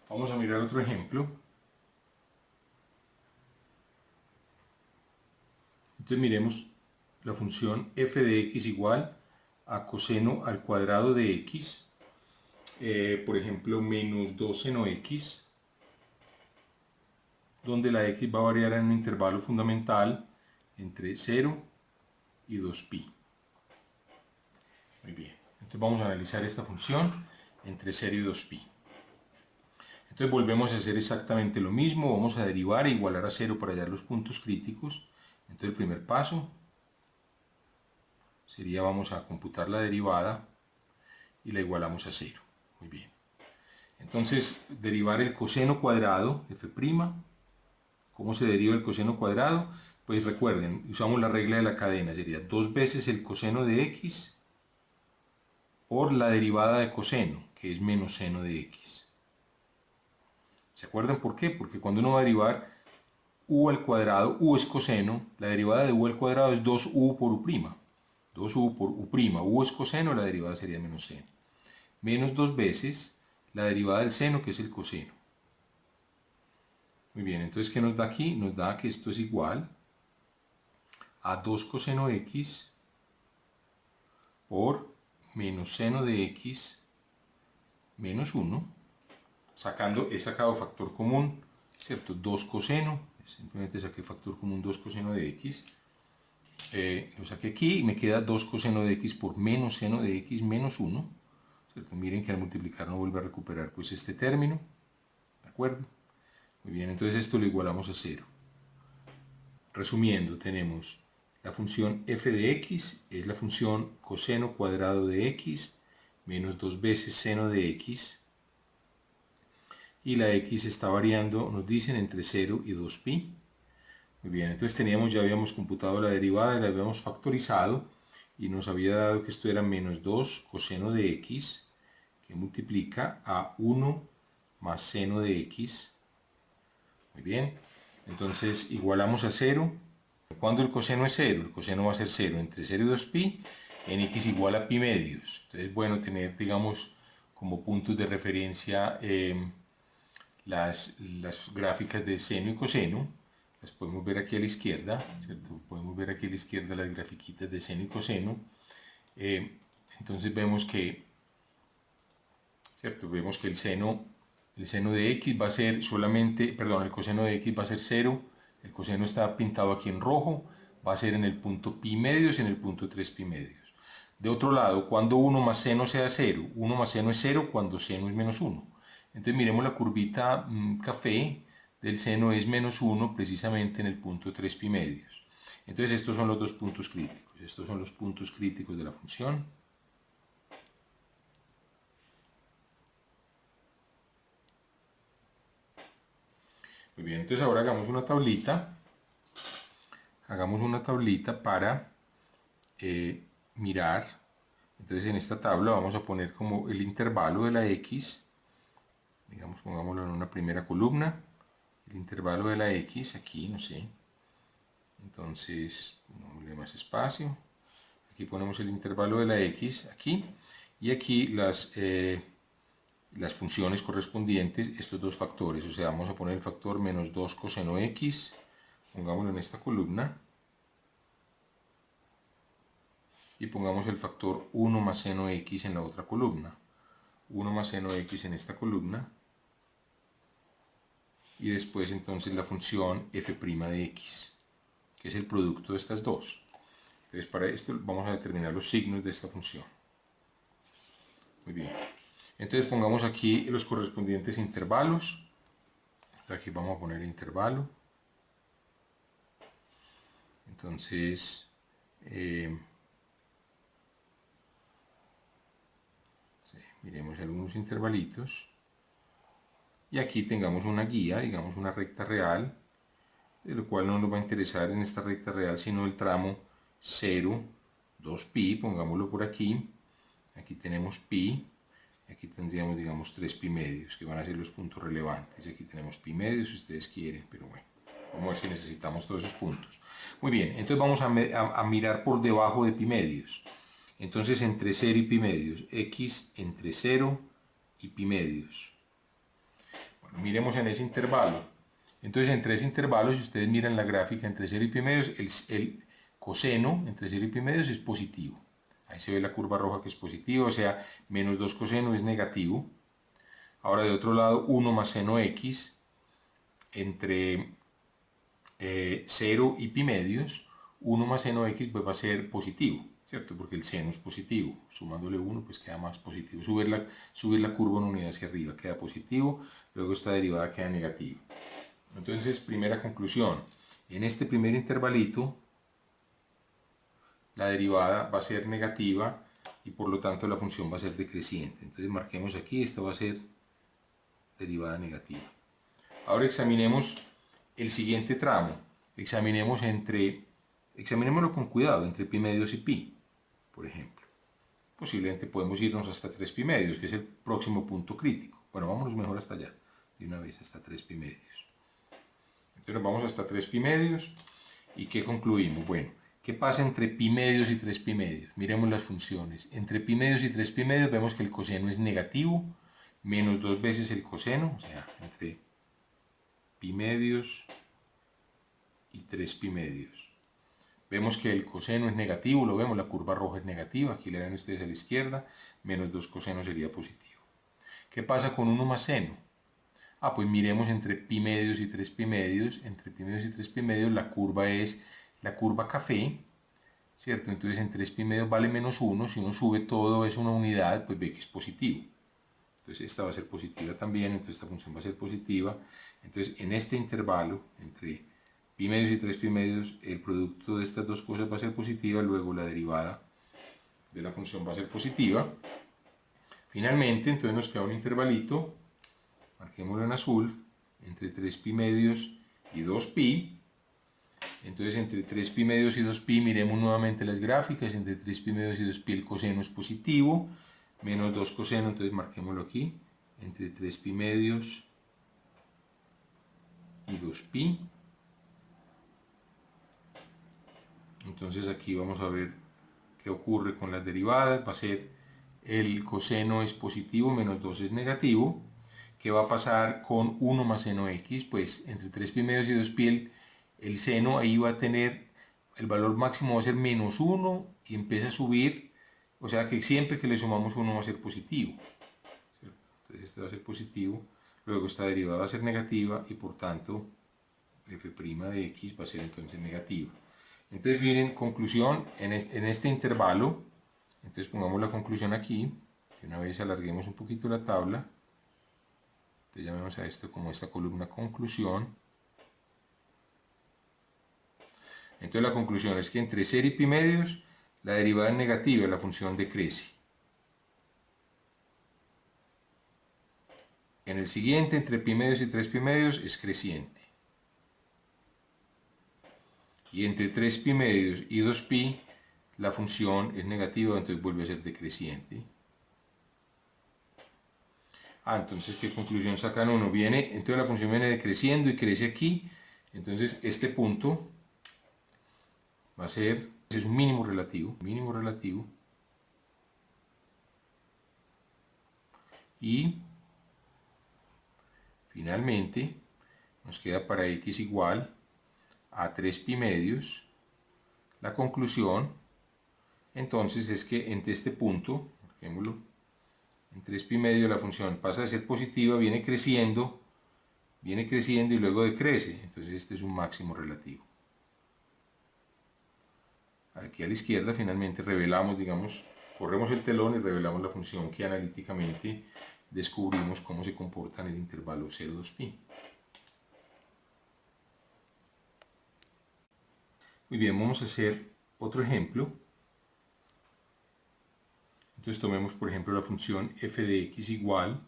Vamos a mirar otro ejemplo. Entonces miremos la función f de x igual a coseno al cuadrado de x, por ejemplo menos 2 seno x, donde la x va a variar en un intervalo fundamental entre 0 y 2pi. Muy bien, entonces vamos a analizar esta función entre 0 y 2pi. Entonces volvemos a hacer exactamente lo mismo, vamos a derivar e igualar a 0 para hallar los puntos críticos. Entonces el primer paso sería, vamos a computar la derivada y la igualamos a 0. Muy bien. Entonces, derivar el coseno cuadrado, f'. ¿Cómo se deriva el coseno cuadrado? Pues recuerden, usamos la regla de la cadena, sería 2 veces el coseno de x por la derivada de coseno, que es menos seno de x. ¿Se acuerdan por qué? Porque cuando uno va a derivar u al cuadrado, u es coseno, la derivada de u al cuadrado es 2u por u'. 2u por u', u es coseno, la derivada sería menos seno. Menos 2 veces la derivada del seno, que es el coseno. Muy bien, entonces, ¿qué nos da aquí? Nos da que esto es igual a 2 coseno x por menos seno de x menos 1. He sacado factor común, ¿cierto? 2 coseno, simplemente saqué factor común 2 coseno de x. Lo saqué aquí y me queda 2 coseno de x por menos seno de x menos 1. ¿Cierto? Miren que al multiplicar no vuelve a recuperar pues este término. ¿De acuerdo? Muy bien, entonces esto lo igualamos a 0. Resumiendo, tenemos la función f de x, es la función coseno cuadrado de x, menos 2 veces seno de x, y la x está variando, nos dicen, entre 0 y 2pi. Muy bien, entonces ya habíamos computado la derivada, la habíamos factorizado, y nos había dado que esto era menos 2 coseno de x, que multiplica a 1 más seno de x. Muy bien, entonces igualamos a 0. Cuando el coseno es 0, el coseno va a ser 0 entre 0 y 2pi, en x igual a pi medios. Entonces, bueno, tener, digamos, como puntos de referencia las gráficas de seno y coseno. Las podemos ver aquí a la izquierda, ¿cierto? Podemos ver aquí a la izquierda las grafiquitas de seno y coseno. Entonces vemos que, ¿cierto? Vemos que el seno de x va a ser solamente, perdón, el coseno de x va a ser 0, el coseno está pintado aquí en rojo, va a ser en el punto pi medios y en el punto 3 pi medios. De otro lado, cuando 1 más seno sea 0, 1 más seno es 0 cuando seno es menos 1. Entonces miremos la curvita café del seno es menos 1 precisamente en el punto 3 pi medios. Entonces estos son los dos puntos críticos, estos son los puntos críticos de la función. Muy bien, entonces ahora hagamos una tablita para mirar. Entonces en esta tabla vamos a poner como el intervalo de la x, digamos, pongámoslo en una primera columna, el intervalo de la x aquí, no sé, entonces pongámosle más espacio, aquí ponemos el intervalo de la x aquí, y aquí las funciones correspondientes, estos dos factores, o sea, vamos a poner el factor menos 2 coseno x, pongámoslo en esta columna, y pongamos el factor 1 más seno x en la otra columna, 1 más seno x en esta columna, y después entonces la función f' de x, que es el producto de estas dos. Entonces para esto vamos a determinar los signos de esta función. Muy bien. Entonces pongamos aquí los correspondientes intervalos. Aquí vamos a poner el intervalo. Entonces, sí, miremos algunos intervalitos. Y aquí tengamos una guía, digamos una recta real, de lo cual no nos va a interesar en esta recta real sino el tramo 0, 2pi, pongámoslo por aquí. Aquí tenemos pi, aquí tendríamos, digamos, 3 pi medios, que van a ser los puntos relevantes. Aquí tenemos pi medios si ustedes quieren, pero bueno, vamos a ver si necesitamos todos esos puntos. Muy bien, entonces vamos a mirar por debajo de pi medios. Entonces entre 0 y pi medios, x entre 0 y pi medios. Miremos en ese intervalo. Entonces, entre ese intervalo, si ustedes miran la gráfica entre 0 y pi medios, el coseno entre 0 y pi medios es positivo. Ahí se ve la curva roja que es positiva, o sea, menos 2 coseno es negativo. Ahora, de otro lado, 1 más seno x entre 0 y pi medios, 1 más seno x pues va a ser positivo, ¿cierto? Porque el seno es positivo, sumándole 1 pues queda más positivo. Subir la curva una unidad hacia arriba queda positivo, luego esta derivada queda negativa. Entonces, primera conclusión, en este primer intervalito la derivada va a ser negativa y por lo tanto la función va a ser decreciente. Entonces marquemos aquí, esta va a ser derivada negativa. Ahora examinemos el siguiente tramo. Examinémoslo con cuidado, entre pi medios y pi, por ejemplo. Posiblemente podemos irnos hasta 3 pi medios, que es el próximo punto crítico. Bueno, vámonos mejor hasta allá, de una vez, hasta 3 pi medios. Entonces vamos hasta 3 pi medios, ¿y qué concluimos? Bueno, ¿qué pasa entre pi medios y 3 pi medios? Miremos las funciones. Entre pi medios y 3 pi medios vemos que el coseno es negativo, menos 2 veces el coseno, o sea, entre pi medios y 3 pi medios. Vemos que el coseno es negativo, lo vemos, la curva roja es negativa, aquí le ven ustedes a la izquierda, menos 2 coseno sería positivo. ¿Qué pasa con 1 más seno? Pues miremos entre pi medios y 3 pi medios, entre pi medios y 3 pi medios la curva es la curva café, ¿cierto? Entonces en 3 pi medios vale menos 1, si uno sube todo es una unidad, pues ve que es positivo. Entonces esta va a ser positiva también, entonces esta función va a ser positiva. Entonces en este intervalo, entre pi medios y 3 pi medios, el producto de estas dos cosas va a ser positiva, luego la derivada de la función va a ser positiva. Finalmente, entonces nos queda un intervalito, marquémoslo en azul, entre 3 pi medios y 2 pi. Entonces entre 3 pi medios y 2 pi miremos nuevamente las gráficas, entre 3 pi medios y 2 pi el coseno es positivo, menos 2 coseno, entonces marquémoslo aquí, entre 3 pi medios y 2 pi. Entonces aquí vamos a ver qué ocurre con las derivadas, va a ser el coseno es positivo, menos 2 es negativo. ¿Qué va a pasar con 1 más seno x? Pues entre 3 pi medios y 2 pi el seno ahí va a tener, el valor máximo va a ser menos 1 y empieza a subir, o sea que siempre que le sumamos 1 va a ser positivo, ¿cierto? Entonces este va a ser positivo, luego esta derivada va a ser negativa y por tanto f' de x va a ser entonces negativa. Entonces miren, conclusión, en este intervalo, entonces pongamos la conclusión aquí, de una vez alarguemos un poquito la tabla, entonces llamemos a esto como esta columna conclusión. Entonces la conclusión es que entre 0 y pi medios la derivada es negativa, la función decrece. En el siguiente, entre pi medios y 3 pi medios, es creciente. Y entre 3 pi medios y 2 pi la función es negativa, entonces vuelve a ser decreciente. Entonces, ¿qué conclusión sacan uno? Entonces la función viene decreciendo y crece aquí, entonces este punto va a ser, es un mínimo relativo, y finalmente nos queda para x igual a 3 pi medios. La conclusión entonces es que entre este punto, marquémoslo, en 3 pi medios la función pasa de ser positiva, viene creciendo y luego decrece, entonces este es un máximo relativo. Aquí a la izquierda finalmente revelamos, digamos, corremos el telón y revelamos la función que analíticamente descubrimos cómo se comporta en el intervalo 0,2pi. Muy bien, vamos a hacer otro ejemplo. Entonces tomemos por ejemplo la función f de x igual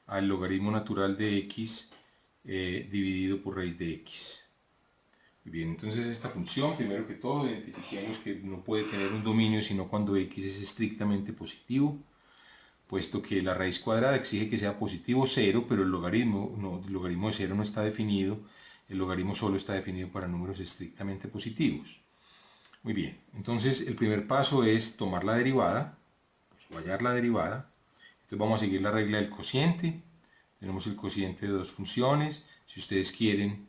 al logaritmo natural de x dividido por raíz de x. Muy bien, entonces esta función, primero que todo, identifiquemos que no puede tener un dominio sino cuando x es estrictamente positivo, puesto que la raíz cuadrada exige que sea positivo 0, pero el logaritmo de 0 no está definido, el logaritmo solo está definido para números estrictamente positivos. Muy bien, entonces el primer paso es tomar la derivada, pues hallar la derivada. Entonces vamos a seguir la regla del cociente. Entonces tenemos el cociente de dos funciones. Si ustedes quieren,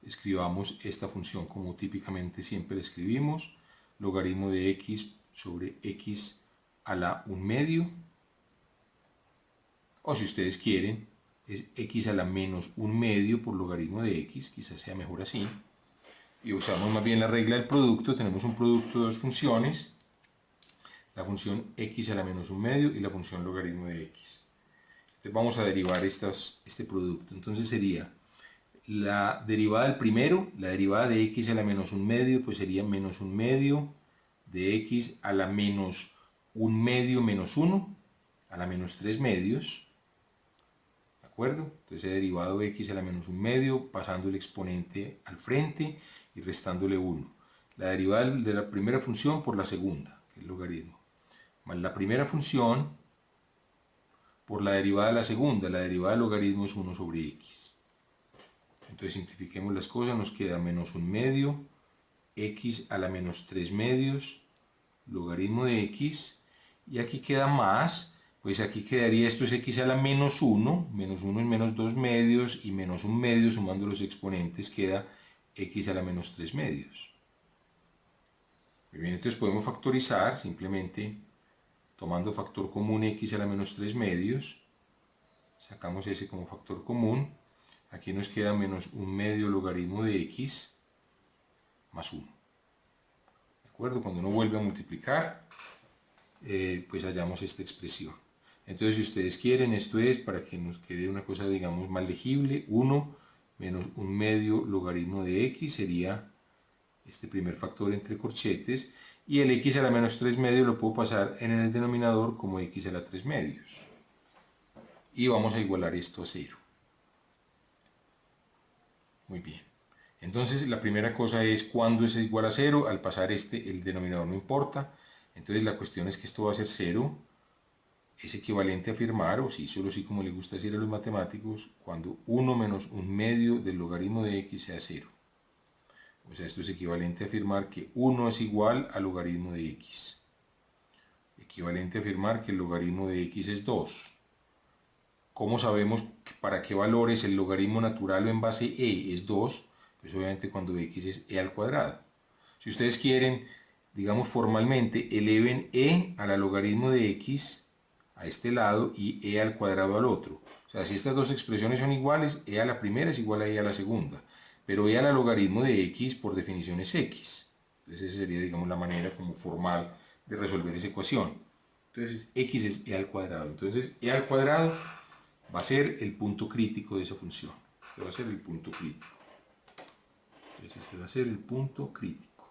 escribamos esta función como típicamente siempre la escribimos, logaritmo de x sobre x a la 1/2, o si ustedes quieren, es x a la menos 1/2 por logaritmo de x, quizás sea mejor así, y usamos más bien la regla del producto. Tenemos un producto de dos funciones, la función x a la menos 1/2 y la función logaritmo de x. Entonces vamos a derivar este producto. Entonces sería la derivada del primero, la derivada de x a la menos 1/2, pues sería menos 1/2 de x a la menos 1/2 menos 1 a la menos 3/2. ¿De acuerdo? Entonces he derivado x a la menos 1/2 pasando el exponente al frente y restándole 1. La derivada de la primera función por la segunda, que es el logaritmo, más la primera función por la derivada de la segunda. La derivada del logaritmo es 1 sobre x. Entonces simplifiquemos las cosas, nos queda menos 1/2 x a la menos 3/2 logaritmo de x, y aquí queda más, pues aquí quedaría, esto es x a la menos 1, menos 1 es menos 2/2 y menos 1/2, sumando los exponentes queda x a la menos 3/2. Muy bien, entonces podemos factorizar simplemente tomando factor común x a la menos 3/2, sacamos ese como factor común, aquí nos queda menos 1/2 logaritmo de x más 1. ¿De acuerdo? Cuando uno vuelve a multiplicar, pues hallamos esta expresión. Entonces, si ustedes quieren, esto es para que nos quede una cosa, digamos, más legible, 1 menos 1/2 logaritmo de x sería este primer factor entre corchetes, y el x a la menos 3/2 lo puedo pasar en el denominador como x a la 3/2. Y vamos a igualar esto a 0. Muy bien. Entonces, la primera cosa es cuándo es igual a 0. Al pasar el denominador no importa. Entonces, la cuestión es que esto va a ser 0. Es equivalente a afirmar, o sí, solo sí como le gusta decir a los matemáticos, cuando 1 menos 1/2 del logaritmo de x sea 0. O sea, esto es equivalente a afirmar que 1 es igual al logaritmo de x. Equivalente a afirmar que el logaritmo de x es 2. ¿Cómo sabemos para qué valores el logaritmo natural o en base e es 2? Pues obviamente cuando x es e al cuadrado. Si ustedes quieren, digamos formalmente, eleven e a la logaritmo de x a este lado y e al cuadrado al otro. O sea, si estas dos expresiones son iguales, e a la primera es igual a e a la segunda. Pero e a la logaritmo de x por definición es x. Entonces esa sería, digamos, la manera como formal de resolver esa ecuación. Entonces x es e al cuadrado. Entonces e al cuadrado va a ser el punto crítico de esa función. Este va a ser el punto crítico. Entonces este va a ser el punto crítico.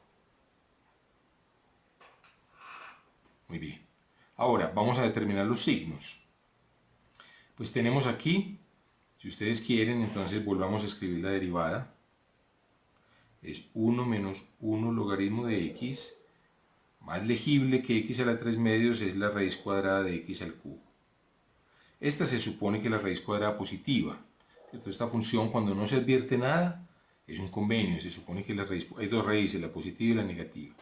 Muy bien. Ahora vamos a determinar los signos. Pues tenemos aquí, si ustedes quieren, entonces volvamos a escribir la derivada. Es 1 menos 1 logaritmo de x, más legible que x a la 3/2 es la raíz cuadrada de x al cubo. Esta se supone que es la raíz cuadrada positiva, ¿cierto? Esta función, cuando no se advierte nada, es un convenio, se supone que hay dos raíces, la positiva y la negativa.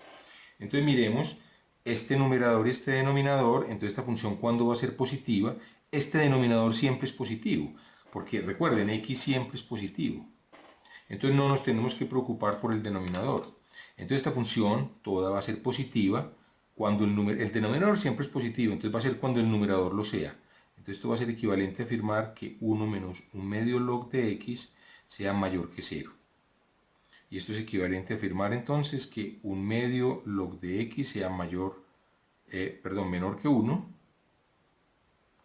Entonces miremos este numerador y este denominador. Entonces esta función, cuando va a ser positiva, este denominador siempre es positivo, porque recuerden, x siempre es positivo. Entonces no nos tenemos que preocupar por el denominador. Entonces esta función toda va a ser positiva cuando el denominador siempre es positivo, entonces va a ser cuando el numerador lo sea. Entonces esto va a ser equivalente a afirmar que 1 menos 1/2 log de x sea mayor que 0. Y esto es equivalente a afirmar entonces que 1/2 log de x sea menor que 1.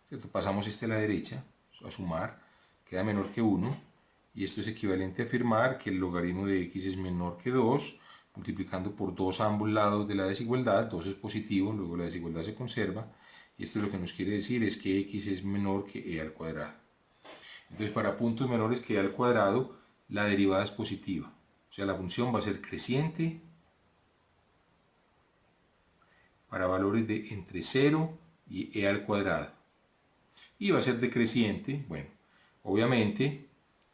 ¿Cierto? Pasamos este a la derecha, a sumar, queda menor que 1. Y esto es equivalente a afirmar que el logaritmo de x es menor que 2, multiplicando por 2 a ambos lados de la desigualdad. 2 es positivo, luego la desigualdad se conserva. Y esto lo que nos quiere decir es que x es menor que e al cuadrado. Entonces, para puntos menores que e al cuadrado, la derivada es positiva. O sea, la función va a ser creciente para valores de entre 0 y e al cuadrado. Y va a ser decreciente, bueno, obviamente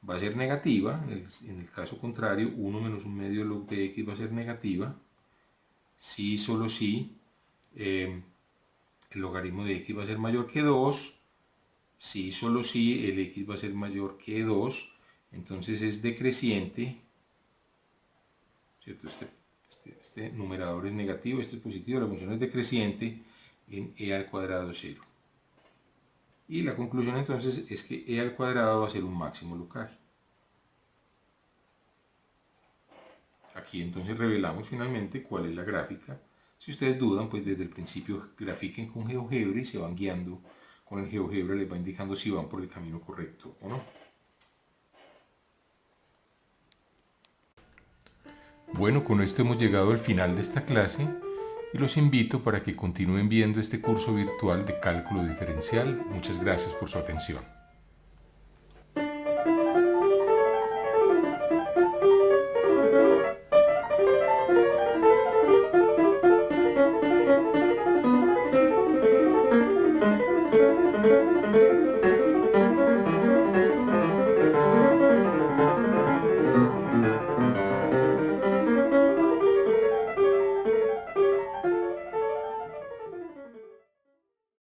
va a ser negativa, en el caso contrario, 1 menos 1/2 log de x va a ser negativa, si solo si el logaritmo de x va a ser mayor que 2, si, solo si el x va a ser mayor que 2, entonces es decreciente, ¿cierto? Este numerador es negativo, este es positivo, la función es decreciente en e al cuadrado 0. Y la conclusión entonces es que e al cuadrado va a ser un máximo local. Aquí entonces revelamos finalmente cuál es la gráfica. Si ustedes dudan, pues desde el principio grafiquen con GeoGebra y se van guiando con el GeoGebra, les va indicando si van por el camino correcto o no. Bueno, con esto hemos llegado al final de esta clase y los invito para que continúen viendo este curso virtual de cálculo diferencial. Muchas gracias por su atención.